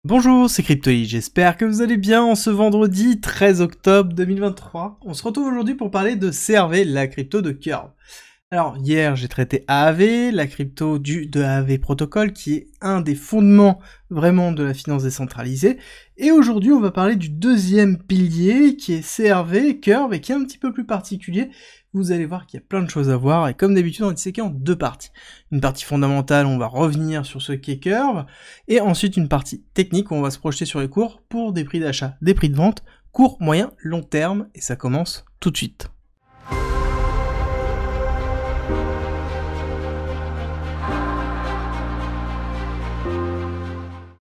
Bonjour, c'est Cryptoïd, j'espère que vous allez bien en ce vendredi 13 octobre 2023. On se retrouve aujourd'hui pour parler de CRV, la crypto de Curve. Alors hier j'ai traité AAV, la crypto de AAV Protocol qui est un des fondements vraiment de la finance décentralisée. Et aujourd'hui on va parler du deuxième pilier qui est CRV, Curve, et qui est un petit peu plus particulier. Vous allez voir qu'il y a plein de choses à voir, et comme d'habitude on va disséquer en deux parties. Une partie fondamentale, on va revenir sur ce qu'est Curve, et ensuite une partie technique où on va se projeter sur les cours pour des prix d'achat, des prix de vente, court, moyen, long terme, et ça commence tout de suite.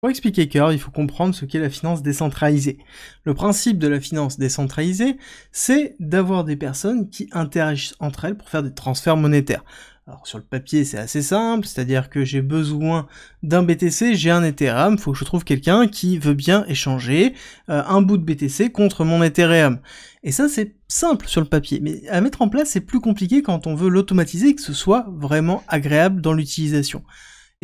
Pour expliquer Curve, il faut comprendre ce qu'est la finance décentralisée. Le principe de la finance décentralisée, c'est d'avoir des personnes qui interagissent entre elles pour faire des transferts monétaires. Alors sur le papier, c'est assez simple, c'est-à-dire que j'ai besoin d'un BTC, j'ai un Ethereum, il faut que je trouve quelqu'un qui veut bien échanger un bout de BTC contre mon Ethereum. Et ça, c'est simple sur le papier, mais à mettre en place, c'est plus compliqué quand on veut l'automatiser et que ce soit vraiment agréable dans l'utilisation.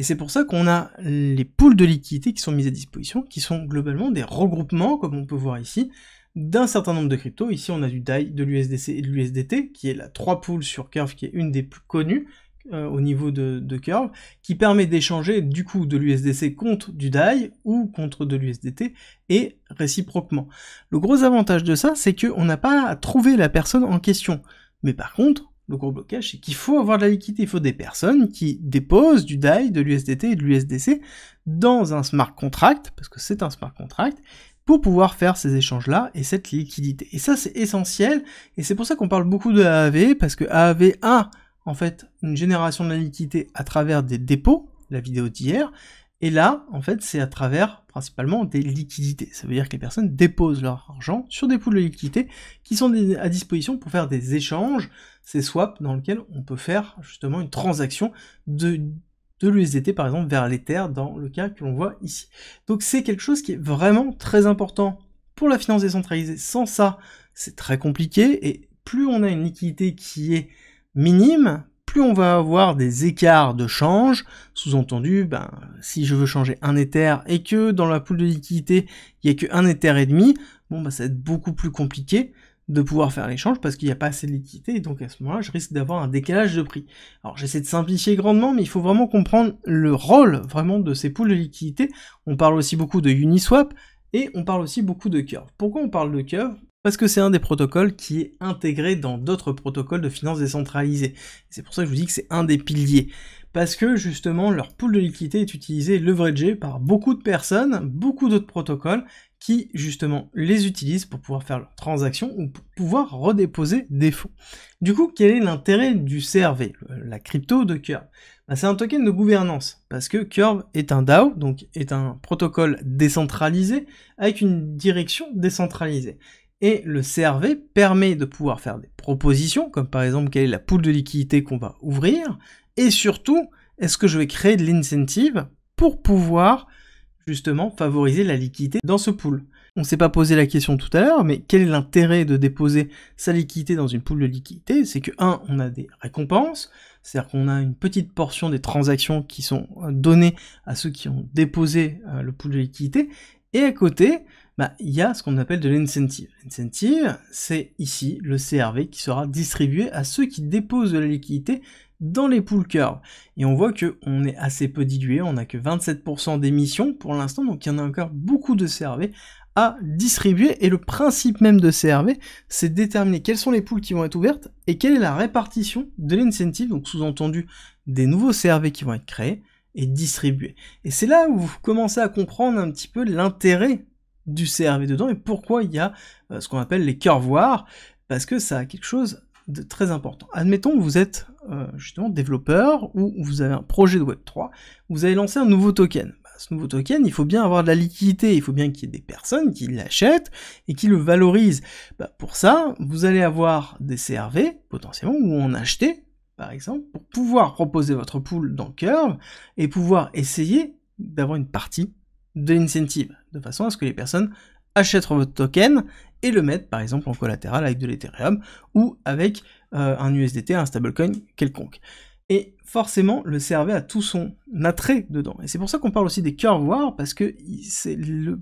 Et c'est pour ça qu'on a les pools de liquidités qui sont mises à disposition, qui sont globalement des regroupements, comme on peut voir ici, d'un certain nombre de cryptos. Ici, on a du DAI, de l'USDC et de l'USDT, qui est la 3 pools sur Curve, qui est une des plus connues au niveau de Curve, qui permet d'échanger du coup de l'USDC contre du DAI ou contre de l'USDT, et réciproquement. Le gros avantage de ça, c'est qu'on n'a pas à trouver la personne en question. Mais par contre, le gros blocage, c'est qu'il faut avoir de la liquidité, il faut des personnes qui déposent du DAI, de l'USDT et de l'USDC dans un smart contract, parce que c'est un smart contract, pour pouvoir faire ces échanges-là et cette liquidité. Et ça, c'est essentiel, et c'est pour ça qu'on parle beaucoup de AAV, parce que AAV a, en fait, une génération de la liquidité à travers des dépôts, la vidéo d'hier, et là, en fait, c'est à travers, principalement, des liquidités. Ça veut dire que les personnes déposent leur argent sur des pools de liquidités qui sont à disposition pour faire des échanges, ces swaps dans lesquels on peut faire, justement, une transaction de l'USDT, par exemple, vers l'Ether, dans le cas que l'on voit ici. Donc c'est quelque chose qui est vraiment très important pour la finance décentralisée. Sans ça, c'est très compliqué, et plus on a une liquidité qui est minime, plus on va avoir des écarts de change, sous-entendu, si je veux changer un Ether et que dans la pool de liquidité, il n'y a qu'un Ether et demi, ça va être beaucoup plus compliqué de pouvoir faire l'échange parce qu'il n'y a pas assez de liquidité, et donc à ce moment-là, je risque d'avoir un décalage de prix. Alors j'essaie de simplifier grandement, mais il faut vraiment comprendre le rôle vraiment de ces pools de liquidité. On parle aussi beaucoup de Uniswap, et on parle aussi beaucoup de Curve. Pourquoi on parle de Curve ? Parce que c'est un des protocoles qui est intégré dans d'autres protocoles de finance décentralisée. C'est pour ça que je vous dis que c'est un des piliers. Parce que justement, leur pool de liquidité est utilisé et leveragé par beaucoup de personnes, beaucoup d'autres protocoles qui justement les utilisent pour pouvoir faire leurs transactions ou pour pouvoir redéposer des fonds. Du coup, quel est l'intérêt du CRV, la crypto de Curve ? C'est un token de gouvernance, parce que Curve est un DAO, donc est un protocole décentralisé avec une direction décentralisée. Et le CRV permet de pouvoir faire des propositions, comme par exemple quelle est la pool de liquidité qu'on va ouvrir, et surtout, est-ce que je vais créer de l'incentive pour pouvoir justement favoriser la liquidité dans ce pool. On ne s'est pas posé la question tout à l'heure, mais quel est l'intérêt de déposer sa liquidité dans une pool de liquidité ? C'est que, on a des récompenses, c'est-à-dire qu'on a une petite portion des transactions qui sont données à ceux qui ont déposé le pool de liquidité, et à côté, il y a ce qu'on appelle de l'incentive. L'incentive, c'est ici le CRV qui sera distribué à ceux qui déposent de la liquidité dans les pools Curve. Et on voit qu'on est assez peu dilué, on n'a que 27% d'émissions pour l'instant, donc il y en a encore beaucoup de CRV à distribuer, et le principe même de CRV, c'est de déterminer quelles sont les pools qui vont être ouvertes, et quelle est la répartition de l'incentive, donc sous-entendu des nouveaux CRV qui vont être créés et distribués. Et c'est là où vous commencez à comprendre un petit peu l'intérêt du CRV dedans, et pourquoi il y a ce qu'on appelle les curvoirs, parce que ça a quelque chose de très important. Admettons que vous êtes justement développeur, ou vous avez un projet de Web3, vous avez lancé un nouveau token. Ce nouveau token, il faut bien avoir de la liquidité, il faut bien qu'il y ait des personnes qui l'achètent et qui le valorisent. Pour ça, vous allez avoir des CRV, potentiellement, ou en acheter, par exemple, pour pouvoir proposer votre pool dans Curve, et pouvoir essayer d'avoir une partie de l'incentive, de façon à ce que les personnes achètent votre token et le mettent par exemple en collatéral avec de l'Ethereum ou avec un USDT, un stablecoin quelconque. Et forcément, le CRV a tout son attrait dedans. Et c'est pour ça qu'on parle aussi des curve wars, parce que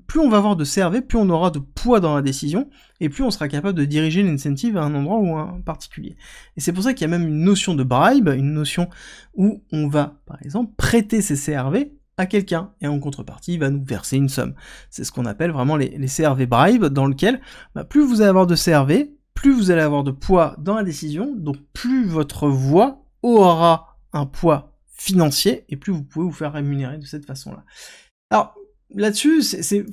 plus on va avoir de CRV, plus on aura de poids dans la décision, et plus on sera capable de diriger l'incentive à un endroit ou à un particulier. Et c'est pour ça qu'il y a même une notion de bribe, une notion où on va, par exemple, prêter ses CRV à quelqu'un, et en contrepartie, il va nous verser une somme. C'est ce qu'on appelle vraiment les CRV bribe, dans lequel, plus vous allez avoir de CRV, plus vous allez avoir de poids dans la décision, donc plus votre voix aura un poids financier, et plus vous pouvez vous faire rémunérer de cette façon-là. Alors, là-dessus,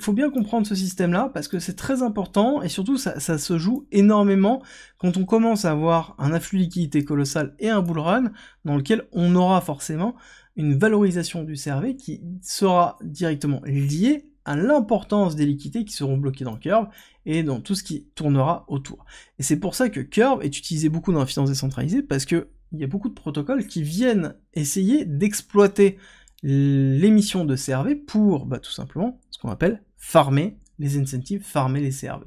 faut bien comprendre ce système-là, parce que c'est très important, et surtout, ça se joue énormément quand on commence à avoir un afflux de liquidité colossal et un bull run, dans lequel on aura forcément une valorisation du CRV qui sera directement liée à l'importance des liquidités qui seront bloquées dans Curve, et dans tout ce qui tournera autour. Et c'est pour ça que Curve est utilisé beaucoup dans la finance décentralisée, parce que il y a beaucoup de protocoles qui viennent essayer d'exploiter l'émission de CRV pour, tout simplement, ce qu'on appelle farmer les incentives, farmer les CRV.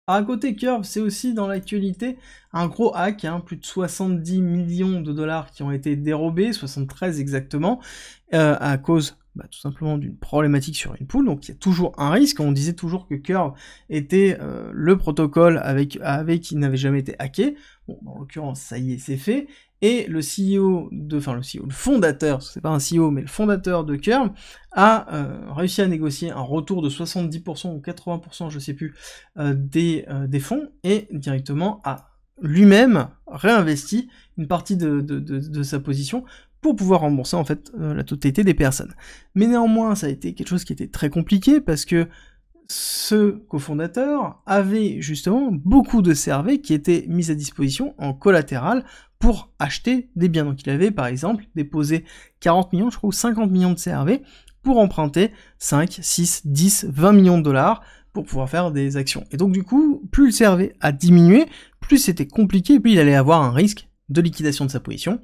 Alors à côté, Curve, c'est aussi dans l'actualité un gros hack, plus de 70 millions de dollars qui ont été dérobés, 73 exactement, à cause tout simplement d'une problématique sur une pool, donc il y a toujours un risque. On disait toujours que Curve était le protocole qui n'avait jamais été hacké. Bon, en l'occurrence, ça y est, c'est fait. Et le fondateur, c'est pas un CEO, mais le fondateur de Curve, a réussi à négocier un retour de 70% ou 80%, je sais plus, des fonds, et directement a lui-même réinvesti une partie de sa position pour pouvoir rembourser en fait la totalité des personnes. Mais néanmoins, ça a été quelque chose qui était très compliqué, parce que ce cofondateur avait justement beaucoup de CRV qui étaient mis à disposition en collatéral pour acheter des biens. Donc il avait par exemple déposé 40 millions, je crois, ou 50 millions de CRV pour emprunter 5, 6, 10, 20 millions de dollars pour pouvoir faire des actions. Et donc du coup, plus le CRV a diminué, plus c'était compliqué, plus il allait avoir un risque de liquidation de sa position.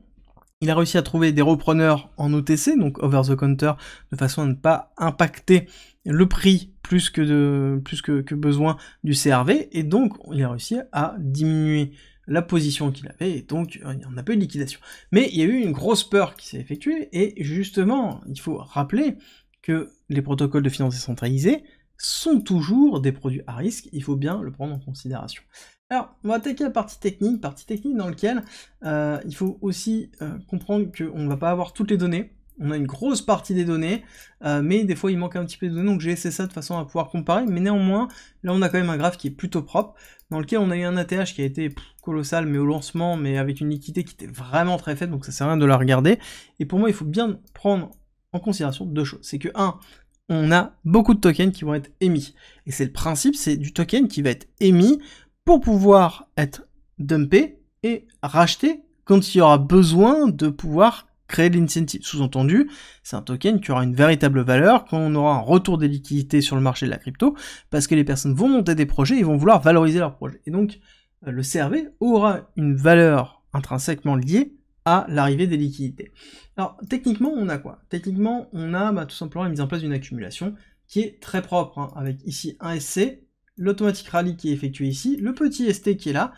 Il a réussi à trouver des repreneurs en OTC, donc over the counter, de façon à ne pas impacter le prix plus que besoin du CRV, et donc il a réussi à diminuer la position qu'il avait, et donc il n'y en a pas eu de liquidation. Mais il y a eu une grosse peur qui s'est effectuée, et justement, il faut rappeler que les protocoles de finance décentralisée sont toujours des produits à risque, il faut bien le prendre en considération. Alors, on va attaquer la partie technique dans laquelle il faut aussi comprendre qu'on ne va pas avoir toutes les données. On a une grosse partie des données, mais des fois il manque un petit peu de données, donc j'ai essayé ça de façon à pouvoir comparer, mais néanmoins, là on a quand même un graphe qui est plutôt propre, dans lequel on a eu un ATH qui a été colossal, mais au lancement, mais avec une liquidité qui était vraiment très faible, donc ça sert à rien de la regarder. Et pour moi, il faut bien prendre en considération deux choses. C'est que, on a beaucoup de tokens qui vont être émis. Et c'est le principe, c'est du token qui va être émis pour pouvoir être dumpé et racheté quand il y aura besoin de pouvoir créer de l'incentive. Sous-entendu, c'est un token qui aura une véritable valeur quand on aura un retour des liquidités sur le marché de la crypto, parce que les personnes vont monter des projets et vont vouloir valoriser leurs projets. Et donc, le CRV aura une valeur intrinsèquement liée à l'arrivée des liquidités. Alors, techniquement, on a quoi? Techniquement, on a tout simplement la mise en place d'une accumulation qui est très propre, avec ici un SC, l'automatic rally qui est effectué ici, le petit ST qui est là,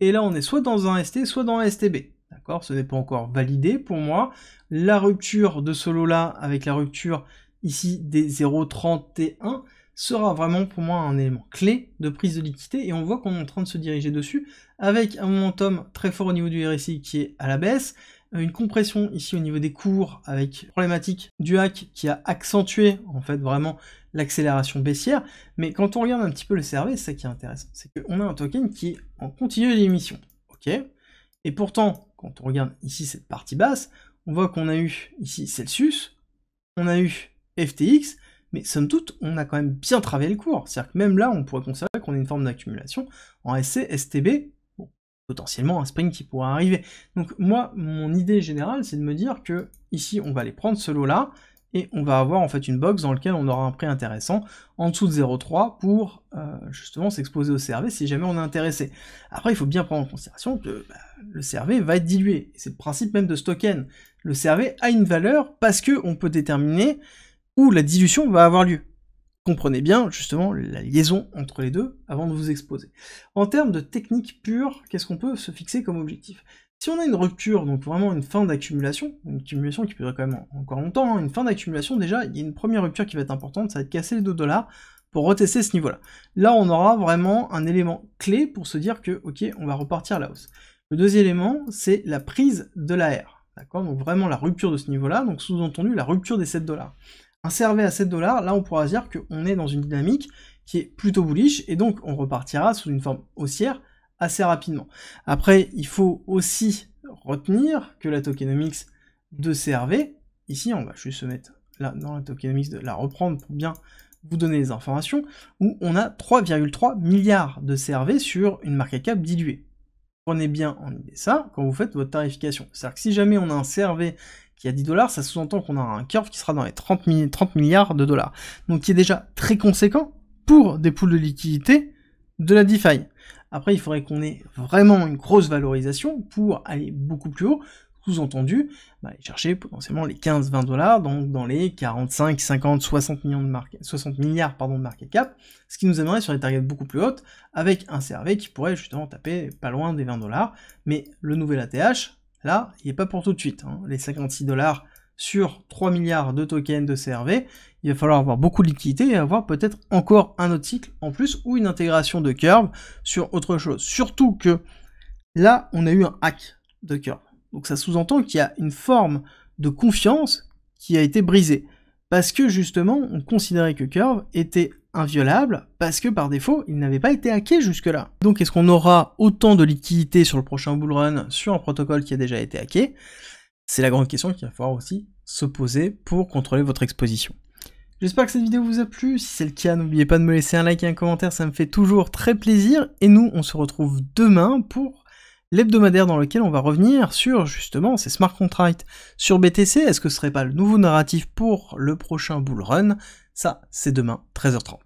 et là on est soit dans un ST, soit dans un STB. D'accord, ce n'est pas encore validé pour moi. La rupture de ce lot-là, avec la rupture ici des 0,31, sera vraiment pour moi un élément clé de prise de liquidité, et on voit qu'on est en train de se diriger dessus, avec un momentum très fort au niveau du RSI qui est à la baisse, une compression ici au niveau des cours, avec problématique du hack qui a accentué en fait vraiment l'accélération baissière, mais quand on regarde un petit peu le CRV, c'est ça qui est intéressant, c'est qu'on a un token qui est en continu d'émission, ok? Et pourtant, quand on regarde ici cette partie basse, on voit qu'on a eu ici Celsius, on a eu FTX, mais somme toute, on a quand même bien travaillé le cours. C'est-à-dire que même là, on pourrait considérer qu'on a une forme d'accumulation en SC, STB, bon, potentiellement un spring qui pourrait arriver. Donc moi, mon idée générale, c'est de me dire que ici, on va aller prendre ce lot-là, et on va avoir en fait une box dans laquelle on aura un prix intéressant en dessous de 0,3 pour justement s'exposer au CRV si jamais on est intéressé. Après, il faut bien prendre en considération que le CRV va être dilué. C'est le principe même de ce token. Le CRV a une valeur parce qu'on peut déterminer où la dilution va avoir lieu. Comprenez bien justement la liaison entre les deux avant de vous exposer. En termes de technique pure, qu'est-ce qu'on peut se fixer comme objectif? Si on a une rupture, donc vraiment une fin d'accumulation, une accumulation qui peut durer quand même encore longtemps, hein, une fin d'accumulation, déjà, il y a une première rupture qui va être importante, ça va être casser les $2 pour retester ce niveau-là. Là, on aura vraiment un élément clé pour se dire que, ok, on va repartir à la hausse. Le deuxième élément, c'est la prise de l'AR, d'accord? Donc vraiment la rupture de ce niveau-là, donc sous-entendu la rupture des $7. Un CRV à $7, là, on pourra dire qu'on est dans une dynamique qui est plutôt bullish, et donc on repartira sous une forme haussière assez rapidement. Après, il faut aussi retenir que la tokenomics de CRV, ici on va juste se mettre là dans la tokenomics, de la reprendre pour bien vous donner les informations, où on a 3,3 milliards de CRV sur une market cap diluée. Prenez bien en idée ça quand vous faites votre tarification. C'est-à-dire que si jamais on a un CRV qui a $10, ça sous-entend qu'on a un curve qui sera dans les 30 milliards de dollars. Donc qui est déjà très conséquent pour des pools de liquidité de la DeFi. Après, il faudrait qu'on ait vraiment une grosse valorisation pour aller beaucoup plus haut, sous-entendu, aller chercher potentiellement les 15-20$, donc dans les 45, 50, 60 milliards de market cap, ce qui nous amènerait sur des targets beaucoup plus hautes, avec un CRV qui pourrait justement taper pas loin des $20, mais le nouvel ATH, là, il n'est pas pour tout de suite, hein. Les 56$ sur 3 milliards de tokens de CRV, il va falloir avoir beaucoup de liquidité et avoir peut-être encore un autre cycle en plus, ou une intégration de curve sur autre chose. Surtout que là, on a eu un hack de curve. Donc ça sous-entend qu'il y a une forme de confiance qui a été brisée. Parce que justement, on considérait que Curve était inviolable, parce que par défaut, il n'avait pas été hacké jusque-là. Donc est-ce qu'on aura autant de liquidité sur le prochain bullrun sur un protocole qui a déjà été hacké? C'est la grande question qu'il va falloir aussi se poser pour contrôler votre exposition. J'espère que cette vidéo vous a plu. Si c'est le cas, n'oubliez pas de me laisser un like et un commentaire, ça me fait toujours très plaisir. Et nous, on se retrouve demain pour l'hebdomadaire dans lequel on va revenir sur justement ces smart contracts sur BTC. Est-ce que ce serait pas le nouveau narratif pour le prochain bull run? Ça, c'est demain, 13h30.